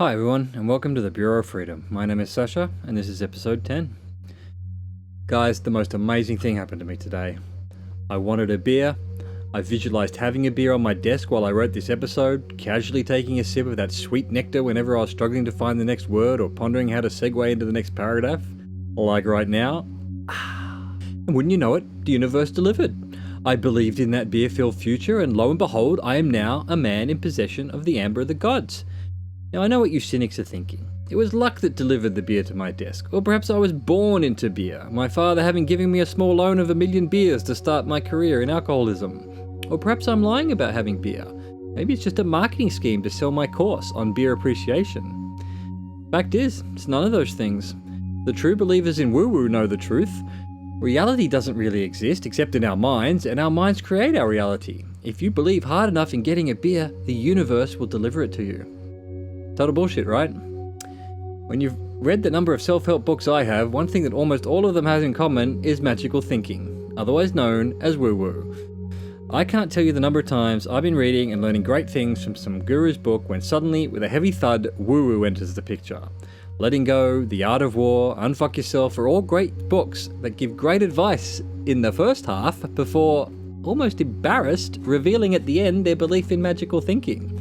Hi everyone, and welcome to the Bureau of Freedom. My name is Sasha, and this is episode 10. Guys, the most amazing thing happened to me today. I wanted a beer. I visualized having a beer on my desk while I wrote this episode, casually taking a sip of that sweet nectar whenever I was struggling to find the next word or pondering how to segue into the next paragraph. Like right now. And wouldn't you know it, the universe delivered. I believed in that beer-filled future, and lo and behold, I am now a man in possession of the amber of the gods. Now I know what you cynics are thinking. It was luck that delivered the beer to my desk, or perhaps I was born into beer, my father having given me a small loan of 1 million beers to start my career in alcoholism. Or perhaps I'm lying about having beer. Maybe it's just a marketing scheme to sell my course on beer appreciation. Fact is, it's none of those things. The true believers in woo-woo know the truth. Reality doesn't really exist except in our minds, and our minds create our reality. If you believe hard enough in getting a beer, the universe will deliver it to you. Total bullshit, right? When you've read the number of self-help books I have, one thing that almost all of them has in common is magical thinking, otherwise known as woo-woo. I can't tell you the number of times I've been reading and learning great things from some guru's book when suddenly, with a heavy thud, woo-woo enters the picture. Letting Go, The Art of War, Unfuck Yourself are all great books that give great advice in the first half before, almost embarrassed, revealing at the end their belief in magical thinking.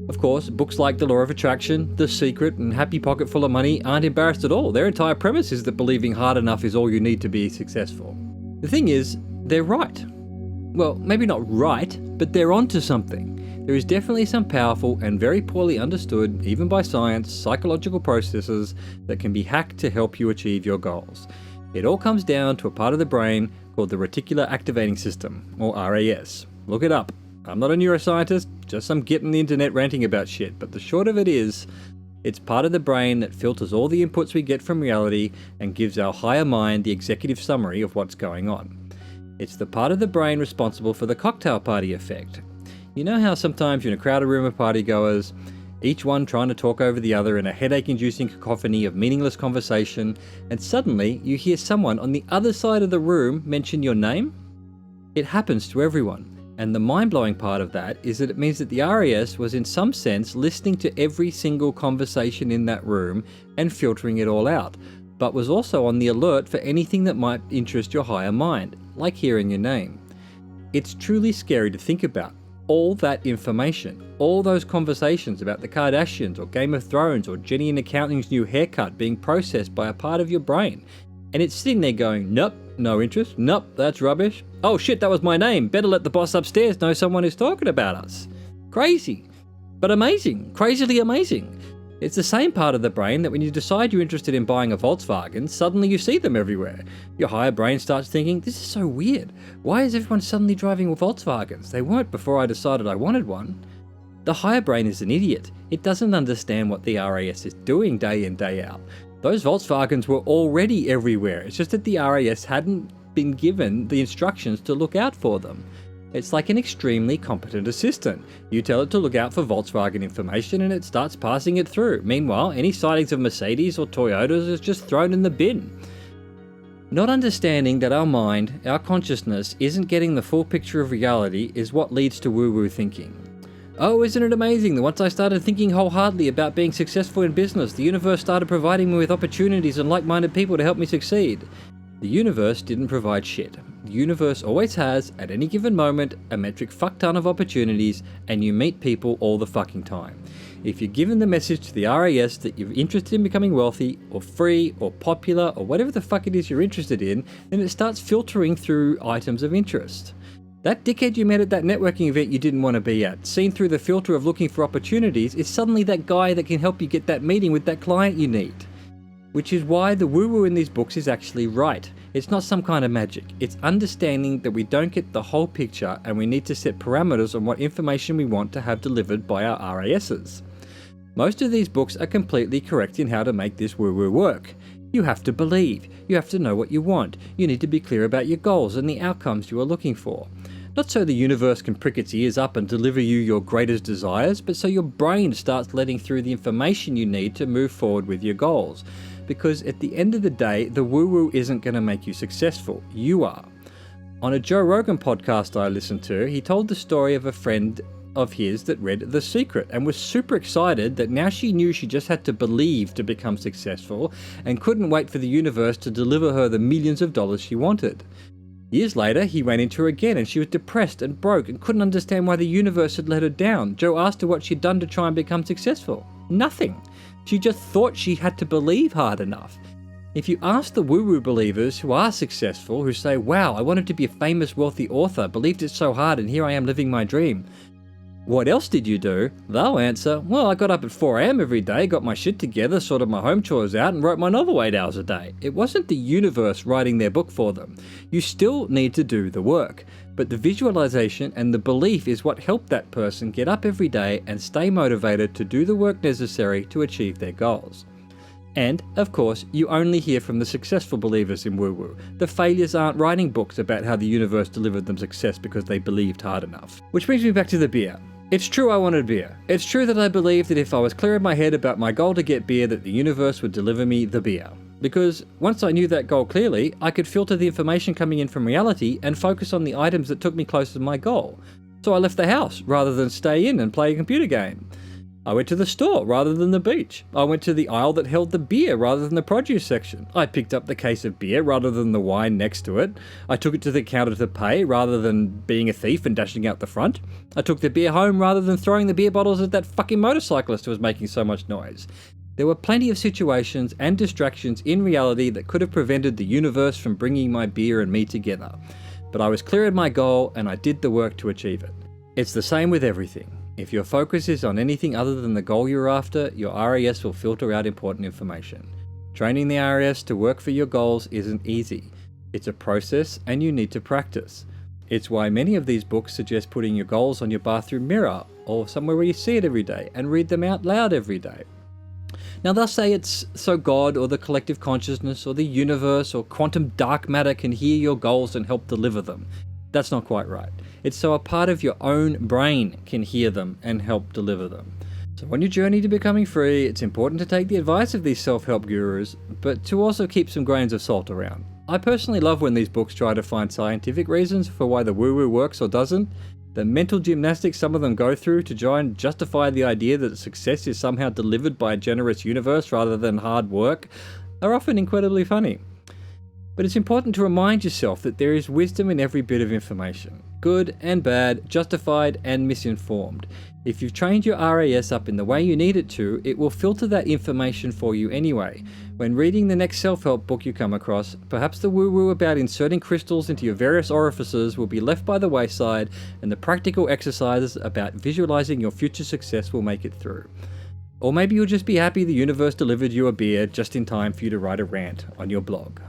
Of course, books like The Law of Attraction, The Secret, and Happy Pocket Full of Money aren't embarrassed at all. Their entire premise is that believing hard enough is all you need to be successful. The thing is, they're right. Well, maybe not right, but they're onto something. There is definitely some powerful and very poorly understood, even by science, psychological processes that can be hacked to help you achieve your goals. It all comes down to a part of the brain called the reticular activating system, or RAS. Look it up. I'm not a neuroscientist, just some git on the internet ranting about shit, but the short of it is, it's part of the brain that filters all the inputs we get from reality and gives our higher mind the executive summary of what's going on. It's the part of the brain responsible for the cocktail party effect. You know how sometimes you're in a crowded room of partygoers, each one trying to talk over the other in a headache-inducing cacophony of meaningless conversation, and suddenly you hear someone on the other side of the room mention your name? It happens to everyone. And the mind-blowing part of that is that it means that the RAS was in some sense listening to every single conversation in that room and filtering it all out, but was also on the alert for anything that might interest your higher mind, like hearing your name. It's truly scary to think about. All that information, all those conversations about the Kardashians or Game of Thrones or Jenny in accounting's new haircut being processed by a part of your brain. And it's sitting there going, nope, no interest, nope, that's rubbish. Oh shit, that was my name. Better let the boss upstairs know someone is talking about us. Crazy, but amazing, crazily amazing. It's the same part of the brain that when you decide you're interested in buying a Volkswagen, suddenly you see them everywhere. Your higher brain starts thinking, this is so weird. Why is everyone suddenly driving Volkswagens? They weren't before I decided I wanted one. The higher brain is an idiot. It doesn't understand what the RAS is doing day in, day out. Those Volkswagens were already everywhere. It's just that the RAS hadn't been given the instructions to look out for them. It's like an extremely competent assistant. You tell it to look out for Volkswagen information and it starts passing it through. Meanwhile, any sightings of Mercedes or Toyotas is just thrown in the bin. Not understanding that our mind, our consciousness, isn't getting the full picture of reality is what leads to woo-woo thinking. Oh, isn't it amazing that once I started thinking wholeheartedly about being successful in business, the universe started providing me with opportunities and like-minded people to help me succeed? The universe didn't provide shit. The universe always has, at any given moment, a metric fuck ton of opportunities, and you meet people all the fucking time. If you're given the message to the RAS that you're interested in becoming wealthy, or free, or popular, or whatever the fuck it is you're interested in, then it starts filtering through items of interest. That dickhead you met at that networking event you didn't want to be at, seen through the filter of looking for opportunities, is suddenly that guy that can help you get that meeting with that client you need. Which is why the woo-woo in these books is actually right. It's not some kind of magic. It's understanding that we don't get the whole picture and we need to set parameters on what information we want to have delivered by our RASs. Most of these books are completely correct in how to make this woo-woo work. You have to believe. You have to know what you want. You need to be clear about your goals and the outcomes you are looking for. Not so the universe can prick its ears up and deliver you your greatest desires, but so your brain starts letting through the information you need to move forward with your goals. Because at the end of the day, the woo-woo isn't going to make you successful. You are. On a Joe Rogan podcast I listened to, he told the story of a friend of his that read The Secret and was super excited that now she knew she just had to believe to become successful and couldn't wait for the universe to deliver her the millions of dollars she wanted. Years later, he ran into her again and she was depressed and broke and couldn't understand why the universe had let her down. Joe asked her what she'd done to try and become successful. Nothing. She just thought she had to believe hard enough. If you ask the woo-woo believers who are successful, who say, wow, I wanted to be a famous, wealthy author, believed it so hard, and here I am living my dream. What else did you do? They'll answer, well, I got up at 4 a.m. every day, got my shit together, sorted my home chores out, and wrote my novel 8 hours a day. It wasn't the universe writing their book for them. You still need to do the work, but the visualization and the belief is what helped that person get up every day and stay motivated to do the work necessary to achieve their goals. And, of course, you only hear from the successful believers in woo-woo. The failures aren't writing books about how the universe delivered them success because they believed hard enough. Which brings me back to the beer. It's true I wanted beer. It's true that I believed that if I was clear in my head about my goal to get beer, that the universe would deliver me the beer. Because once I knew that goal clearly, I could filter the information coming in from reality and focus on the items that took me closer to my goal. So I left the house rather than stay in and play a computer game. I went to the store rather than the beach. I went to the aisle that held the beer rather than the produce section. I picked up the case of beer rather than the wine next to it. I took it to the counter to pay rather than being a thief and dashing out the front. I took the beer home rather than throwing the beer bottles at that fucking motorcyclist who was making so much noise. There were plenty of situations and distractions in reality that could have prevented the universe from bringing my beer and me together. But I was clear in my goal and I did the work to achieve it. It's the same with everything. If your focus is on anything other than the goal you're after, your RAS will filter out important information. Training the RAS to work for your goals isn't easy. It's a process and you need to practice. It's why many of these books suggest putting your goals on your bathroom mirror or somewhere where you see it every day and read them out loud every day. Now they'll say it's so God or the collective consciousness or the universe or quantum dark matter can hear your goals and help deliver them. That's not quite right. It's so a part of your own brain can hear them and help deliver them. So on your journey to becoming free, it's important to take the advice of these self-help gurus, but to also keep some grains of salt around. I personally love when these books try to find scientific reasons for why the woo-woo works or doesn't. The mental gymnastics some of them go through to try and justify the idea that success is somehow delivered by a generous universe rather than hard work are often incredibly funny. But it's important to remind yourself that there is wisdom in every bit of information, good and bad, justified and misinformed. If you've trained your RAS up in the way you need it to, it will filter that information for you anyway. When reading the next self-help book you come across, perhaps the woo-woo about inserting crystals into your various orifices will be left by the wayside, and the practical exercises about visualizing your future success will make it through. Or maybe you'll just be happy the universe delivered you a beer just in time for you to write a rant on your blog.